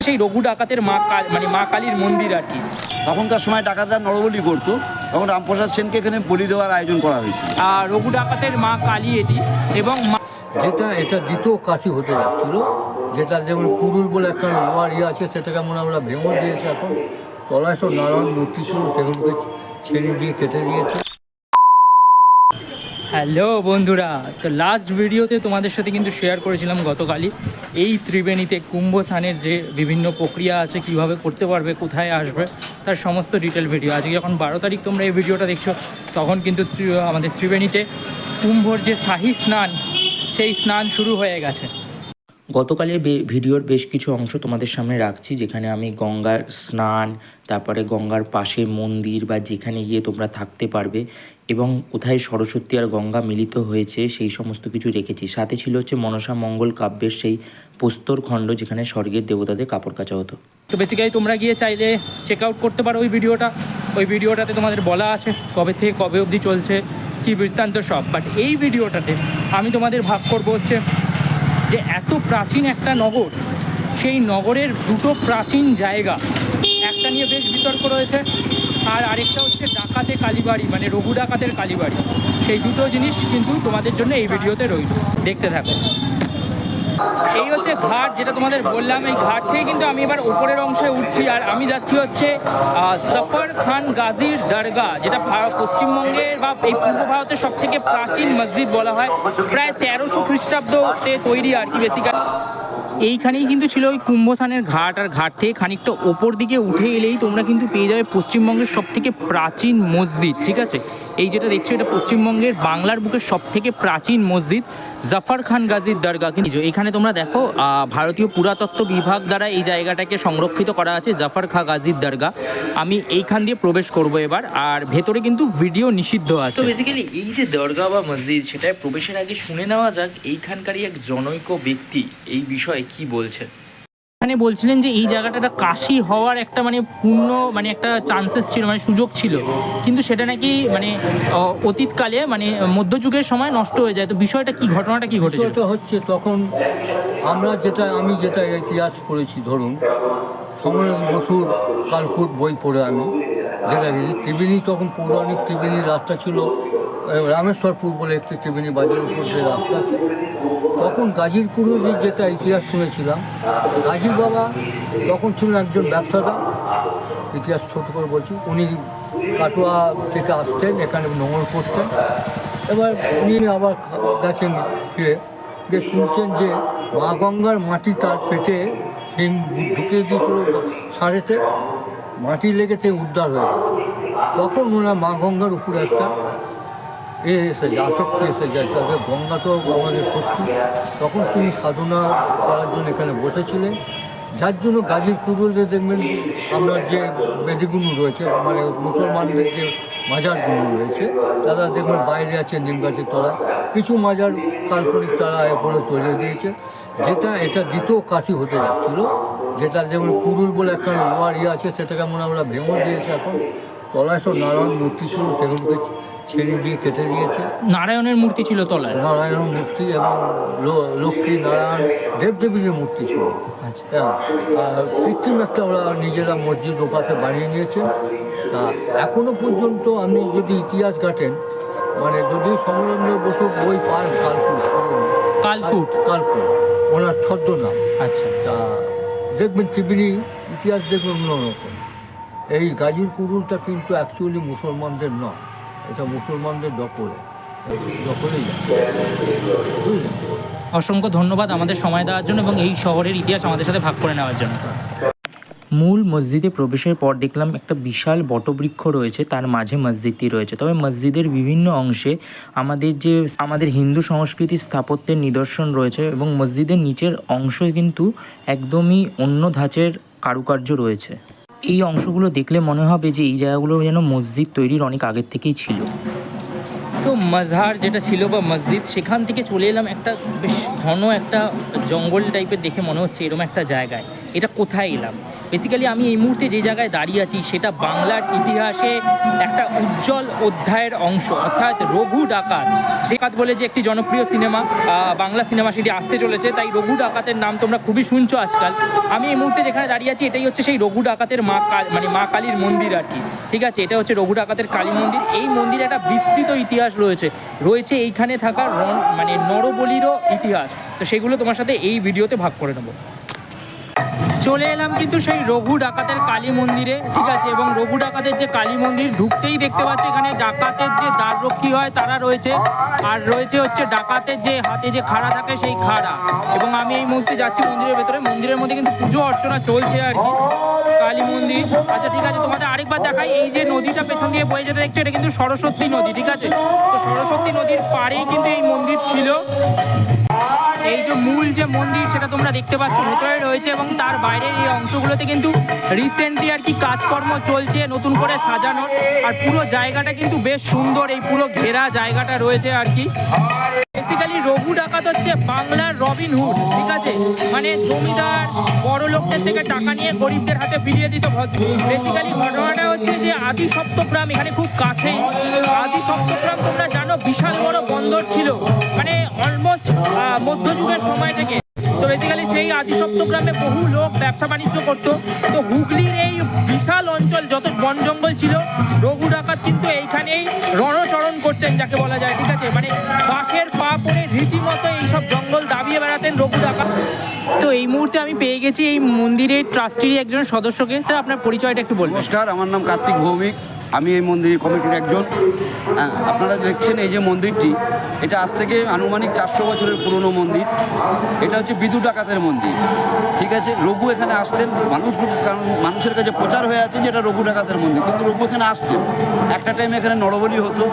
সেই রঘু ডাকাতের মানে মা কালীর মন্দির আর কি। তখনকার সময় ডাকাতরা নরবলি করতো, তখন রামপ্রসাদ সেনকে এখানে বলি দেওয়ার আয়োজন করা হয়েছে। আর রঘু ডাকাতের মা কালী এটি, এবং এটা দ্বিতীয় কাশি হতে যাচ্ছিল, যেটা যেমন কুরুল বলে একটা লোহার আছে, সেটাকে মনে আমরা ভেঙে দিয়েছে। এখন তলায় সব নারায়ণ মূর্তি ছিল, সেগুলোকে ছেড়ে দিয়ে কেটে দিয়েছে। হ্যালো বন্ধুরা, তো লাস্ট ভিডিওতে তোমাদের সাথে কিন্তু শেয়ার করেছিলাম গতকালই এই ত্রিবেণীতে কুম্ভ স্নানের যে বিভিন্ন প্রক্রিয়া আছে, কিভাবে করতে পারবে, কোথায় আসবে, তার সমস্ত ডিটেল ভিডিও। আজকে যখন 12 তারিখ তোমরা এই ভিডিওটা দেখছো, তখন কিন্তু আমাদের ত্রিবেণীতে কুম্ভর যে শাহী স্নান, সেই স্নান শুরু হয়ে গেছে। গতকালের ভিডিওর বেশ কিছু অংশ তোমাদের সামনে রাখছি, যেখানে আমি গঙ্গার স্নান, তারপরে গঙ্গার পাশে মন্দির বা যেখানে গিয়ে তোমরা থাকতে পারবে এবং কোথায় সরস্বতী আর গঙ্গা মিলিত হয়েছে সেই সমস্ত কিছু রেখেছি। সাথে ছিল হচ্ছে মনসা মঙ্গল কাব্যের সেই প্রস্তর খণ্ড, যেখানে স্বর্গের দেবতাদের কাপড় কাচা হতো। তো বেসিক্যালি তোমরা গিয়ে চাইলে চেক আউট করতে পারো ওই ভিডিওটাতে তোমাদের বলা আছে কবে থেকে কবে অবধি চলছে, কী বৃত্তান্ত সব। বাট এই ভিডিওটাতে আমি তোমাদের ভাগ করবো হচ্ছে যে এত প্রাচীন একটা নগর, সেই নগরের দুটো প্রাচীন জায়গা, একটা নিয়ে বেশ বিতর্ক রয়েছে, আর আরেকটা হচ্ছে ডাকাতে কালীবাড়ি, মানে রঘু ডাকাতের কালীবাড়ি। সেই দুটো জিনিস কিন্তু তোমাদের জন্য এই ভিডিওতে রইল, দেখতে থাকো। এই হচ্ছে ঘাট, যেটা তোমাদের বললাম। এই ঘাট থেকে কিন্তু আমি এবার উপরের অংশে উঠছি, আর আমি যাচ্ছি হচ্ছে জাফর খান গাজীর দরগা, যেটা পশ্চিমবঙ্গের বা এই পূর্ব ভারতের সব থেকে প্রাচীন মসজিদ বলা হয়। প্রায় 1300 খ্রিস্টাব্দতে তৈরি আর কি। বেসিক্যালি এইখানেই কিন্তু ছিল ওই কুম্ভস্নানের ঘাট, আর ঘাট থেকে খানিকটা ওপর দিকে উঠে এলেই তোমরা কিন্তু পেয়ে যাবে পশ্চিমবঙ্গের সব থেকে প্রাচীন মসজিদ। ঠিক আছে, এই যেটা দেখছো, এটা পশ্চিমবঙ্গের বাংলার বুকের সব থেকে প্রাচীন মসজিদ জাফর খান গাজীর দরগা। কিন্তু এখানে তোমরা দেখো ভারতীয় পুরাতত্ত্ব বিভাগ দ্বারা এই জায়গাটাকে সংরক্ষিত করা আছে, জাফর খান গাজীর দরগা। আমি এইখান দিয়ে প্রবেশ করব এবার, আর ভেতরে কিন্তু ভিডিও নিষিদ্ধ আছে। তো বেসিক্যালি এই যে দরগা বা মসজিদ, সেটায় প্রবেশের আগে শুনে নেওয়া যাক এইখানকারই এক জনৈক ব্যক্তি এই বিষয়ে কি বলছে। এখানে বলছিলেন যে এই জায়গাটা কাশী হওয়ার একটা মানে মানে একটা চান্সেস ছিল, মানে সুযোগ ছিল, কিন্তু সেটা নাকি মানে অতীতকালে মানে মধ্যযুগের সময় নষ্ট হয়ে যায়। তো বিষয়টা কি, ঘটনাটা কি ঘটেছে? বিষয়টা হচ্ছে, তখন আমি যেটা ইতিহাস পড়েছি, ধরুন সমরেশ বসুর কালকুট বই পড়ে আমি যেটা গেছি, ত্রিবেণী তখন পৌরাণিক ত্রিবেণীর রাস্তা ছিল রামেশ্বরপুর বলে একটি ত্রিবেণী বাজারের উপর যে রাস্তা আছে। তখন গাজীরপুরে যেটা ইতিহাস শুনেছিলাম, গাজীর বাবা তখন ছিলেন একজন ব্যবসাদার, ইতিহাস ছোট করে বলছি। উনি কাটোয়া থেকে আসতেন, এখানে নোংর করতেন। এবার উনি আবার গেছেন ফিরে গিয়ে শুনছেন যে মা গঙ্গার মাটি তার পেটে সিং ঢুকিয়ে দিয়েছিল, সারেতে মাটি লেগেতে উদ্ধার হয়ে গেছে। তখন ওনারা মা গঙ্গার উপরে একটা এসে যায়, আসক্তি এসে যায়, তাকে গঙ্গা তো আমাদের শক্তি। তখন তিনি সাধনা করার জন্য এখানে বসেছিলেন, যার জন্য গাজীর পুরুলিয়া দেখবেন আপনার যে বেদিগুলো রয়েছে, মানে মুসলমানদের যে মাজারগুলো রয়েছে, তারা দেখবেন বাইরে আছে নিম গাছের তলায়। কিছু মাজার কাল্পনিক তারা এরপরে তৈরি দিয়েছে, এটা দ্বিতীয় কাশি হতে যাচ্ছিল, যেটা যেমন কুরুল বলে একটা লোহার আছে, সেটাকে মনে আমরা ভেঙে দিয়েছে। এখন তলায় সব নারায়ণ মূর্তি ছিল, সেগুলোকে ছেড়ে দিয়ে কেটে দিয়েছে। নারায়ণের মূর্তি ছিল তলায়, নারায়ণ মূর্তি এবং লক্ষ্মী নারায়ণ দেবদেবীর মূর্তি ছিল। আচ্ছা, হ্যাঁ, আর কৃত্রিম একটা ওরা নিজেরা মসজিদ ওপাশে বানিয়ে নিয়েছে। তা এখনো পর্যন্ত আপনি যদি ইতিহাস ঘাটেন, মানে যদি সমরেন্দ্র বসুর বই পান, কালকুট ওনার ছদ্মনাম। আচ্ছা, তা দেখবেন ত্রিবেণী ইতিহাস দেখবেন অন্যরকম। এই গাজীর কুরুলটা কিন্তু অ্যাকচুয়ালি মুসলমানদের নয়, এটা মুসলমানদের দখলেই যায়। বুঝলেন? অসংখ্য ধন্যবাদ আমাদের সময় দেওয়ার জন্য এবং এই শহরের ইতিহাস আমাদের সাথে ভাগ করে নেওয়ার জন্য। মূল মসজিদে প্রবেশের পর দেখলাম একটা বিশাল বটবৃক্ষ রয়েছে, তার মাঝে মসজিদটি রয়েছে। তবে মসজিদের বিভিন্ন অংশে আমাদের হিন্দু সংস্কৃতির স্থাপত্যের নিদর্শন রয়েছে, এবং মসজিদের নিচের অংশ কিন্তু একদমই অন্য ধাঁচের কারুকার্য রয়েছে। এই অংশগুলো দেখলে মনে হবে যে এই জায়গাগুলো যেন মসজিদ তৈরির অনেক আগের থেকেই ছিল। তো মজহার যেটা ছিল বা মসজিদ, সেখান থেকে চলে এলাম একটা বেশ ঘন একটা জঙ্গল টাইপের, দেখে মনে হচ্ছে এরকম একটা জায়গায়। এটা কোথায় এলাম। বেসিক্যালি আমি এই মুহূর্তে যে জায়গায় দাঁড়িয়ে আছি সেটা বাংলার ইতিহাসে একটা উজ্জ্বল অধ্যায়ের অংশ, অর্থাৎ রঘু ডাকাত। যে কাজ বলে যে একটি জনপ্রিয় সিনেমা, বাংলা সিনেমা, সেটি আসতে চলেছে, তাই রঘু ডাকাতের নাম তোমরা খুবই শুনছো আজকাল। আমি এই মুহূর্তে যেখানে দাঁড়িয়ে আছি এটাই হচ্ছে সেই রঘু ডাকাতের মা কালীর মন্দির আর কি। ঠিক আছে, এটা হচ্ছে রঘু ডাকাতের কালী মন্দির। এই মন্দিরে একটা বিস্তৃত ইতিহাস রয়েছে এইখানে থাকা নরবলিরও ইতিহাস। তো সেগুলো তোমার সাথে এই ভিডিওতে ভাগ করে নেবো। চলে এলাম কিন্তু সেই রঘু ডাকাতের কালী মন্দিরে, ঠিক আছে। এবং রঘু ডাকাতের যে কালী মন্দির ঢুকতেই দেখতে পাচ্ছি এখানে ডাকাতের যে দ্বাররক্ষী হয় তারা রয়েছে, আর রয়েছে হচ্ছে ডাকাতের যে হাতে যে খাড়া থাকে সেই খাড়া। এবং আমি এই মুহূর্তে যাচ্ছি মন্দিরের ভেতরে। মন্দিরের মধ্যে কিন্তু পুজো অর্চনা চলছে আর কি, কালী মন্দির। আচ্ছা ঠিক আছে, তোমাদের আরেকবার দেখাই। এই যে নদীটা পেছন দিয়ে বয়ে যেতে দেখছো এটা কিন্তু সরস্বতী নদী, ঠিক আছে। তো সরস্বতী নদীর পাড়েই কিন্তু এই মন্দির ছিল। এই যে মূল যে মন্দির সেটা তোমরা দেখতে পাচ্ছ ভেতরে রয়েছে, এবং তার বাইরের এই অংশগুলোতে কিন্তু রিসেন্টলি আর কি কাজকর্ম চলছে নতুন করে সাজানোর। আর পুরো জায়গাটা কিন্তু বেশ সুন্দর, এই পুরো ঘেরা জায়গাটা রয়েছে আর কি। বেসিক্যালি রঘু ডাকাত হচ্ছে বাংলার রবিনহুড, ঠিক আছে। মানে জমিদার বড় লোকদের থেকে টাকা নিয়ে গরিবদের হাতে ফিরিয়ে দিত। বেসিক্যালি ঘটনাটা হচ্ছে যে আদি সপ্তগ্রাম এখানে খুব কাছেই। আদি সপ্তগ্রাম তোমরা জানো বিশাল বড় বন্দর ছিল, মানে অলমোস্ট মধ্যযুগের সময় থেকে। তো বেসিক্যালি সেই আদি সপ্তগ্রামে বহু লোক ব্যবসা বাণিজ্য করতো। তো হুগলির এই বিশাল অঞ্চল যত বন জঙ্গল ছিল, রঘু ডাকাত কিন্তু এইখানেই রণচরণ করতেন যাকে বলা যায়, ঠিক আছে। মানে বাঁশের পা পরে রীতিমতো এইসব জঙ্গল দাবিয়ে বেড়াতেন রঘু ডাকাত। তো এই মুহূর্তে আমি পেয়ে গেছি এই মন্দিরের ট্রাস্টির একজন সদস্যকে। স্যার আপনার পরিচয়টা একটু বলবেন। নমস্কার, আমার নাম কার্তিক ভৌমিক, আমি এই মন্দির কমিটির একজন। আপনারা দেখছেন এই যে মন্দিরটি, এটা আজ থেকে আনুমানিক 400 বছরের পুরনো মন্দির। এটা হচ্ছে বিদু ডাকাতের মন্দির, ঠিক আছে। রঘু এখানে আসতেন, কারণ মানুষের কাছে প্রচার হয়ে আছে যে এটা রঘু ডাকাতের মন্দির, কিন্তু রঘু এখানে আসতেন। একটা টাইমে এখানে নরবলি হতো,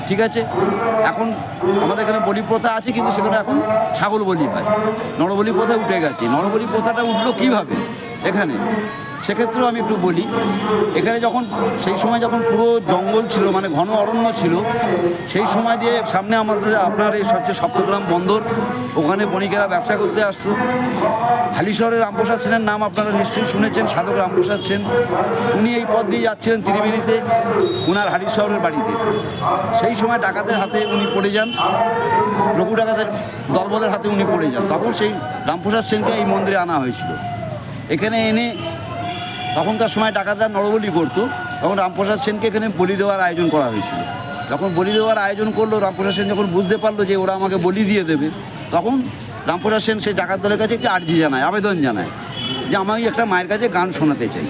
ঠিক আছে। এখন আমাদের এখানে বলি প্রথা আছে, কিন্তু সেখানে এখন ছাগল বলি হয়। নরবলি প্রথা উঠে গেছে। নরবলি প্রথাটা উঠলো কীভাবে এখানে, সেক্ষেত্রেও আমি একটু বলি। এখানে সেই সময় যখন পুরো জঙ্গল ছিল, মানে ঘন অরণ্য ছিল, সেই সময় দিয়ে সামনে আপনার এই হচ্ছে সপ্তগ্রাম বন্দর, ওখানে বণিকেরা ব্যবসা করতে আসতো। হালিশহরের রামপ্রসাদ সেনের নাম আপনারা নিশ্চয়ই শুনেছেন, সাধক রামপ্রসাদ সেন। উনি এই পথ দিয়ে যাচ্ছিলেন ত্রিবেণীতে উনার হালিশহরের বাড়িতে। সেই সময় ডাকাতের হাতে উনি পড়ে যান, রঘু ডাকাতের দলবলের হাতে উনি পড়ে যান। তখন সেই রামপ্রসাদ সেনকে এই মন্দিরে আনা হয়েছিল। এখানে এনে তখনকার সময় ডাকাতরা নরবলি করতো, তখন রামপ্রসাদ সেনকে এখানে বলি দেওয়ার আয়োজন করা হয়েছিল। যখন বলি দেওয়ার আয়োজন করলো, রামপ্রসাদ সেন যখন বুঝতে পারলো যে ওরা আমাকে বলি দিয়ে দেবে, তখন রামপ্রসাদ সেন সেই ডাকাত দলের কাছে একটি আর্জি জানায়, আবেদন জানায় যে আমি একটা মায়ের কাছে গান শোনাতে চাই।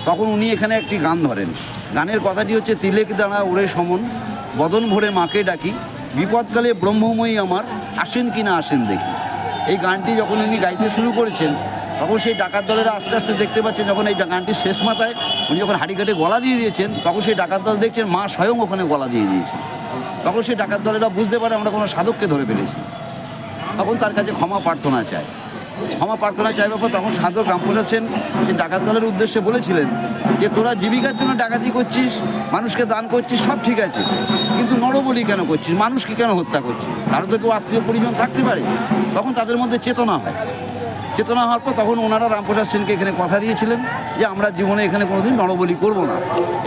তখন উনি এখানে একটি গান ধরেন। গানের কথাটি হচ্ছে, তিলেক দাঁড়া ওরে সমন, বদন ভরে মাকে ডাকি, বিপদকালে ব্রহ্মময়ী আমার, আসেন কি না আসেন দেখি। এই গানটি যখন উনি গাইতে শুরু করেছেন, তখন সেই ডাকাত দলেরা আস্তে আস্তে দেখতে পাচ্ছেন, যখন এই গানটির শেষ মাথায় উনি যখন হাঁড়িকাঠে গলা দিয়ে দিয়েছেন, তখন সেই ডাকাত দল দেখছেন মা স্বয়ং ওখানে গলা দিয়ে দিয়েছেন। তখন সেই ডাকাত দলেরা বুঝতে পারে আমরা কোনো সাধককে ধরে ফেলেছি। তখন তার কাছে ক্ষমা প্রার্থনা চায়। ক্ষমা প্রার্থনা চাইবার পর তখন সাধক রামপ্রসাদ সেন সেই ডাকাত দলের উদ্দেশ্যে বলেছিলেন যে তোরা জীবিকার জন্য ডাকাতি করছিস, মানুষকে দান করছিস, সব ঠিক আছে, কিন্তু নরবলি কেন করছিস, মানুষকে কেন হত্যা করছিস? তারও তো কেউ আত্মীয় পরিজন থাকতে পারে। তখন তাদের মধ্যে চেতনা হয়। চেতনা হওয়ার পর তখন ওনারা রামপ্রসাদ সেনকে এখানে কথা দিয়েছিলেন যে আমরা জীবনে এখানে কোনোদিন নরবলি করব না।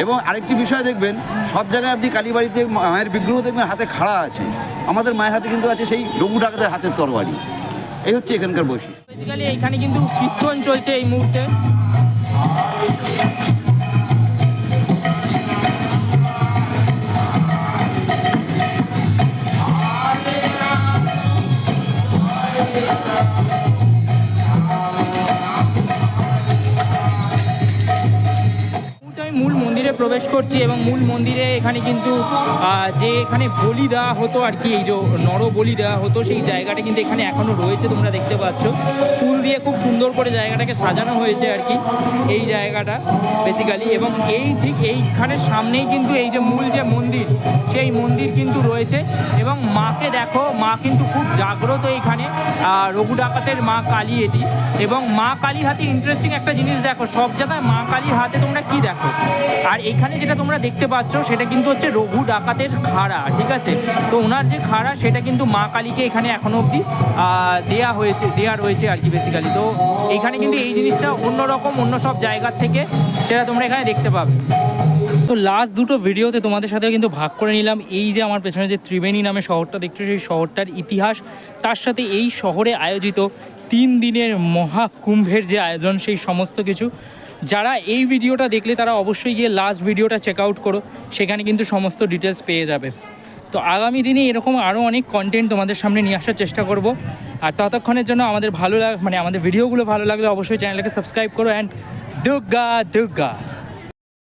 এবং আরেকটি বিষয় দেখবেন, সব জায়গায় আপনি কালীবাড়িতে মায়ের বিগ্রহ দেখবেন হাতে খাড়া আছে, আমাদের মায়ের হাতে কিন্তু আছে সেই রঘু ডাকাতের হাতের তরবারি। এই হচ্ছে এখানকার বৈশিষ্ট্য। বেসিক্যালি এইখানে কিন্তু কীর্তন চলছে এই মুহূর্তে। মূল মন্দিরে প্রবেশ করছি, এবং মূল মন্দিরে এখানে কিন্তু যে এখানে বলি দেওয়া হতো আর কি, এই যে নরবলি দেওয়া হতো, সেই জায়গাটা কিন্তু এখানে এখনও রয়েছে, তোমরা দেখতে পাচ্ছ। ফুল দিয়ে খুব সুন্দর করে জায়গাটাকে সাজানো হয়েছে আর কি, এই জায়গাটা বেসিক্যালি। এবং ঠিক এইখানের সামনেই কিন্তু এই যে মূল যে মন্দির, সেই মন্দির কিন্তু রয়েছে। এবং মাকে দেখো, মা কিন্তু খুব জাগ্রত এখানে, রঘু ডাকাতের মা কালী এটি। এবং মা কালীর হাতে ইন্টারেস্টিং একটা জিনিস দেখো, সব জায়গায় মা কালীর হাতে তোমরা কি দেখো, আর এখানে যেটা তোমরা দেখতে পাচ্ছ সেটা কিন্তু হচ্ছে রঘু ডাকাতের খাড়া, ঠিক আছে। তো ওনার যে খাড়া সেটা কিন্তু মা কালীকে এখানে এখনো অবধি দেয়া রয়েছে আর কি বেসিক্যালি। তো এখানে কিন্তু এই জিনিসটা অন্যরকম, অন্য সব জায়গার থেকে সেটা তোমরা এখানে দেখতে পাবে। তো লাস্ট দুটো ভিডিওতে তোমাদের সাথে কিন্তু ভাগ করে নিলাম এই যে আমার পেছনে যে ত্রিবেণী নামে শহরটা দেখছো, সেই শহরটার ইতিহাস, তার সাথে এই শহরে আয়োজিত 3 দিনের মহাকুম্ভের যে আয়োজন, সেই সমস্ত কিছু। যারা এই ভিডিওটা দেখলে তারা অবশ্যই গিয়ে লাস্ট ভিডিওটা চেক আউট করো, সেখানে কিন্তু সমস্ত ডিটেলস পেয়ে যাবে। তো আগামী দিনে এরকম আরও অনেক কন্টেন্ট তোমাদের সামনে নিয়ে আসার চেষ্টা করব। আর ততক্ষণের জন্য আমাদের আমাদের ভিডিওগুলো ভালো লাগলে অবশ্যই চ্যানেলটাকে সাবস্ক্রাইব করো। অ্যান্ড দুর্গা দুর্গা।